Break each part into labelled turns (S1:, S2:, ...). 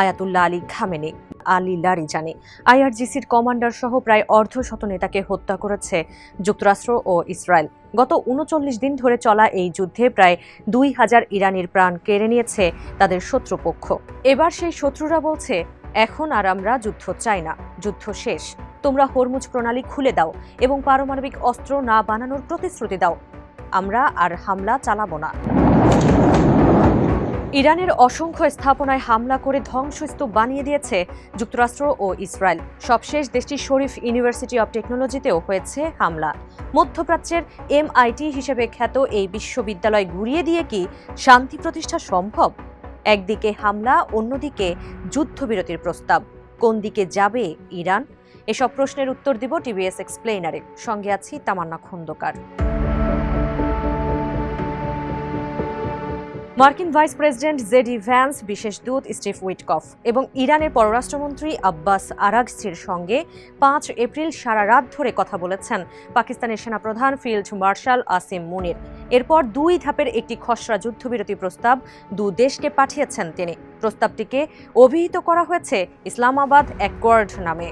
S1: Ayatollah Ali Khamenei, Ali Larijani. আইআরজিসির commander সহ প্রায় অর্ধশত নেতাকে হত্যা করেছে যুক্তরাষ্ট্র ও ইসরায়েল। গত ৩৯ দিন ধরে চলা এই যুদ্ধে প্রায় ২,০০০ ইরানির প্রাণ কেড়ে নিয়েছে তাদের শত্রুপক্ষ। এবার সেই শত্রুরা বলছে, এখন আর আমরা যুদ্ধ চাই না, যুদ্ধ শেষ। তোমরা হরমুজ প্রণালী খুলে দাও এবং পারমাণবিক অস্ত্র না বানানোর প্রতিশ্রুতি দাও। আমরা আর হামলা চালাবো না। ইরানের অসংখ্য স্থাপনায় হামলা করে ধ্বংসস্তূপ বানিয়ে দিয়েছে যুক্তরাষ্ট্র ও ইসরায়েল। সবশেষ দেশটির শরীফ ইউনিভার্সিটি অব টেকনোলজিতেও হয়েছে হামলা। মধ্যপ্রাচ্যের MIT হিসেবে খ্যাত এই বিশ্ববিদ্যালয় গুঁড়িয়ে দিয়ে কি শান্তি প্রতিষ্ঠা সম্ভব? একদিকে হামলা, অন্যদিকে যুদ্ধবিরতির প্রস্তাব। কোন দিকে যাবে ইরান? এসব প্রশ্নের উত্তর দিব TBS এক্সপ্লেইনারে। সঙ্গে আছি তামান্না খন্দকার। মার্কিন ভাইস প্রেসিডেন্ট জেডি ভ্যান্স, বিশেষ দূত স্টিভ উইটকফ এবং ইরানের পররাষ্ট্রমন্ত্রী আব্বাস আরাগচির সঙ্গে ৫ এপ্রিল সারা রাত ধরে কথা বলেছেন পাকিস্তানের সেনাপ্রধান ফিল্ড মার্শাল আসিম মুনির। এরপর ২ ধাপের একটি খসড়া যুদ্ধবিরতি প্রস্তাব দেশকে পাঠিয়েছেন তিনি। প্রস্তাবটিকে অভিহিত করা হয়েছে ইসলামাবাদ অ্যাকর্ড নামে।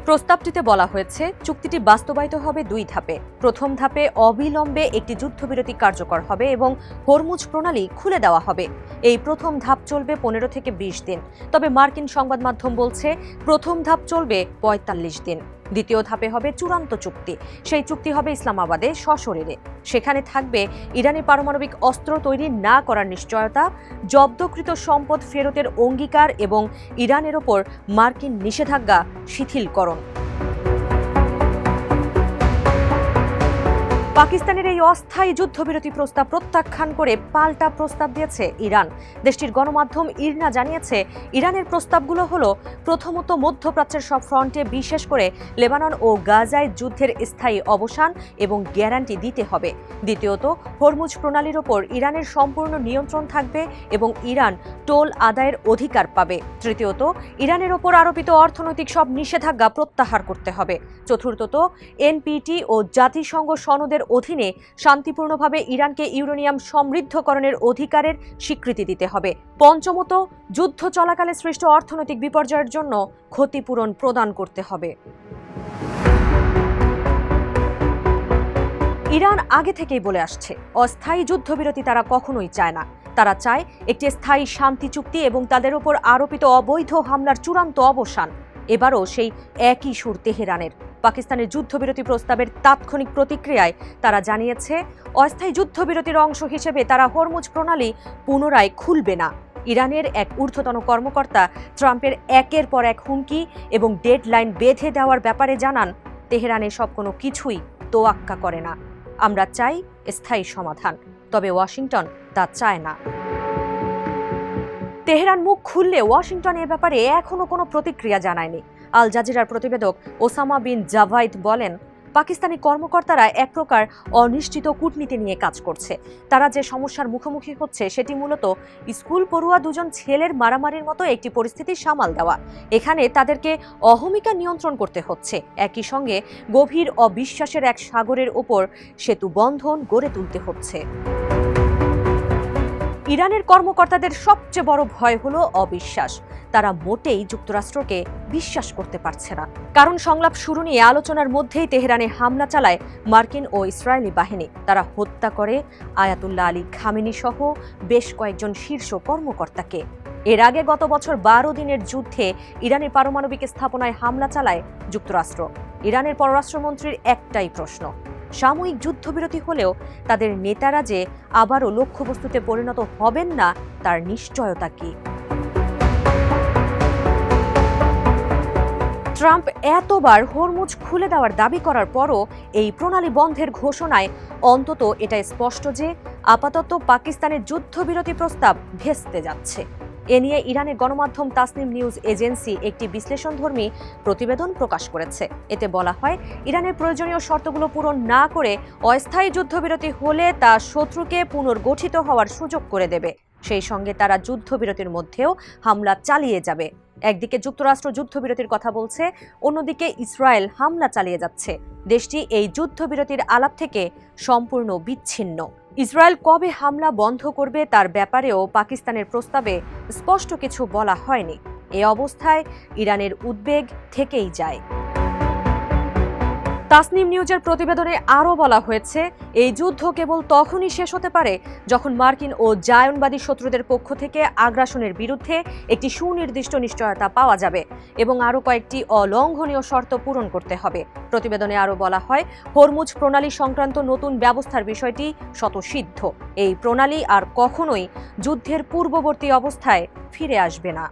S1: প্রস্তাবটিতে বলা হয়েছে, চুক্তিটি বাস্তবায়িত হবে ২ ধাপে। প্রথম ধাপে অবিলম্বে একটি যুদ্ধবিরতি কার্যকর হবে এবং হরমুজ প্রণালী খুলে দেওয়া হবে। এই প্রথম ধাপ চলবে ১৫ থেকে ২০ দিন। তবে মার্কিন সংবাদ মাধ্যম বলছে, প্রথম ধাপ চলবে ৪৫ দিন। দ্বিতীয় ধাপে হবে চূড়ান্ত চুক্তি। সেই চুক্তি হবে ইসলামাবাদে সশরীরে। সেখানে থাকবে ইরানি পারমাণবিক অস্ত্র তৈরি না করার নিশ্চয়তা, জব্দকৃত সম্পদ ফেরতের অঙ্গীকার এবং ইরানের ওপর মার্কিন নিষেধাজ্ঞা শিথিলকরণ। পাকিস্তানের এই অস্থায়ী যুদ্ধবিরতি প্রস্তাব প্রত্যাখ্যান করে পাল্টা প্রস্তাব দিয়েছে ইরান। দেশটির গণমাধ্যম ইরনা জানিয়েছে, ইরানের প্রস্তাবগুলো হলো, প্রথমত মধ্যপ্রাচ্যের সব ফ্রন্টে, বিশেষ করে লেবানন ও গাজায় যুদ্ধের স্থায়ী অবসান এবং গ্যারান্টি দিতে হবে। দ্বিতীয়ত, হরমুজ প্রণালীর ওপর ইরানের সম্পূর্ণ নিয়ন্ত্রণ থাকবে এবং ইরান টোল আদায়ের অধিকার পাবে। তৃতীয়ত, ইরানের ওপর আরোপিত অর্থনৈতিক সব নিষেধাজ্ঞা প্রত্যাহার করতে হবে। চতুর্থত, NPT ও জাতিসংঘ সনদের অধীনে শান্তিপূর্ণভাবে ইরানকে ইউরেনিয়াম সমৃদ্ধকরণের অধিকারের স্বীকৃতি দিতে হবে। পঞ্চমত, যুদ্ধ চলাকালে সৃষ্ট অর্থনৈতিক বিপর্যয়ের জন্য ক্ষতিপূরণ প্রদান করতে হবে। ইরান আগে থেকেই বলে আসছে, অস্থায়ী যুদ্ধবিরতি তারা কখনোই চায় না। তারা চায় একটি স্থায়ী শান্তি চুক্তি এবং তাদের উপর আরোপিত অবৈধ হামলার চূড়ান্ত অবসান। এবারও সেই একই সুর তেহরানের। পাকিস্তানের যুদ্ধবিরতি প্রস্তাবের তাৎক্ষণিক প্রতিক্রিয়ায় তারা জানিয়েছে, অস্থায়ী যুদ্ধবিরতির অংশ হিসেবে তারা হরমুজ প্রণালী পুনরায় খুলবে না। ইরানের এক ঊর্ধ্বতন কর্মকর্তা ট্রাম্পের একের পর এক হুমকি এবং ডেডলাইন বেঁধে দেওয়ার ব্যাপারে জানান, তেহরানের সব কোনো কিছুই তোয়াক্কা করে না। আমরা চাই স্থায়ী সমাধান, তবে ওয়াশিংটন তা চায় না। তেহরান মুখ খুললে ওয়াশিংটন এ ব্যাপারে এখনো কোনো প্রতিক্রিয়া জানায়নি। আল জাজিরার প্রতিবেদক ওসামা বিন জাভাইদ বলেন, পাকিস্তানি কর্মকর্তারা এক প্রকার অনিশ্চিত কূটনীতি নিয়ে কাজ করছে। তারা যে সমস্যার মুখোমুখি হচ্ছে সেটি মূলত স্কুল পড়ুয়া 2জন ছেলের মারামারির মতো একটি পরিস্থিতি সামাল দেওয়া। এখানে তাদেরকে অহমিকা নিয়ন্ত্রণ করতে হচ্ছে, একই সঙ্গে গভীর অবিশ্বাসের এক সাগরের ওপর সেতু বন্ধন গড়ে তুলতে হচ্ছে। ইরানের কর্মকর্তাদের সবচেয়ে বড় ভয় হলো অবিশ্বাস। তারা মোটেই যুক্তরাষ্ট্রকে বিশ্বাস করতে পারছে না। কারণ সংলাপ শুরু নিয়ে আলোচনার মধ্যেই তেহরানে হামলা চালায় মার্কিন ও ইসরায়েলি বাহিনী। তারা হত্যা করে আয়াতুল্লাহ আলী খামেনি সহ বেশ কয়েকজন শীর্ষ কর্মকর্তাকে। এর আগে গত বছর 12 দিনের যুদ্ধে ইরানের পারমাণবিক স্থাপনায় হামলা চালায় যুক্তরাষ্ট্র। ইরানের পররাষ্ট্রমন্ত্রীর একটাই প্রশ্ন, সাময়িক যুদ্ধবিরতি হলেও তাদের নেতারা যে আবারও লক্ষ্যবস্তুতে পরিণত হবেন না তার নিশ্চয়তা কি? ট্রাম্প এতবার হরমুজ খুলে দেওয়ার দাবি করার পরও এই প্রণালী বন্ধের ঘোষণায় অন্তত এটা স্পষ্ট যে আপাতত পাকিস্তানের যুদ্ধবিরতি প্রস্তাব ভেস্তে যাচ্ছে। এ নিয়ে ইরানের গণমাধ্যম তাসনিম নিউজ এজেন্সি একটি বিশ্লেষণধর্মী প্রতিবেদন প্রকাশ করেছে। এতে বলা হয়, ইরানের প্রয়োজনীয় শর্তগুলো পূরণ না করে অস্থায়ী যুদ্ধবিরতি হলে তা শত্রুকে পুনর্গঠিত হওয়ার সুযোগ করে দেবে। সেই সঙ্গে তারা যুদ্ধবিরতির মধ্যেও হামলা চালিয়ে যাবে। একদিকে যুক্তরাষ্ট্র যুদ্ধবিরতির কথা বলছে, অন্যদিকে ইসরায়েল হামলা চালিয়ে যাচ্ছে। দেশটি এই যুদ্ধবিরতির আলাপ থেকে সম্পূর্ণ বিচ্ছিন্ন। ইসরায়েল কবে হামলা বন্ধ করবে তার ব্যাপারেও পাকিস্তানের প্রস্তাবে স্পষ্ট কিছু বলা হয়নি। এ অবস্থায় ইরানের উদ্বেগ থেকেই যায়। তাসনিম নিউজের প্রতিবেদনে আরও বলা হয়েছে, এই যুদ্ধ কেবল তখনই শেষ হতে পারে যখন মার্কিন ও জায়নবাদী শত্রুদের পক্ষ থেকে আগ্রাসনের বিরুদ্ধে একটি সুনির্দিষ্ট নিশ্চয়তা পাওয়া যাবে এবং আরও কয়েকটি অলঙ্ঘনীয় শর্ত পূরণ করতে হবে। প্রতিবেদনে আরও বলা হয়, হরমুজ প্রণালী সংক্রান্ত নতুন ব্যবস্থার বিষয়টি স্বতঃসিদ্ধ। এই প্রণালী আর কখনোই যুদ্ধের পূর্ববর্তী অবস্থায় ফিরে আসবে না।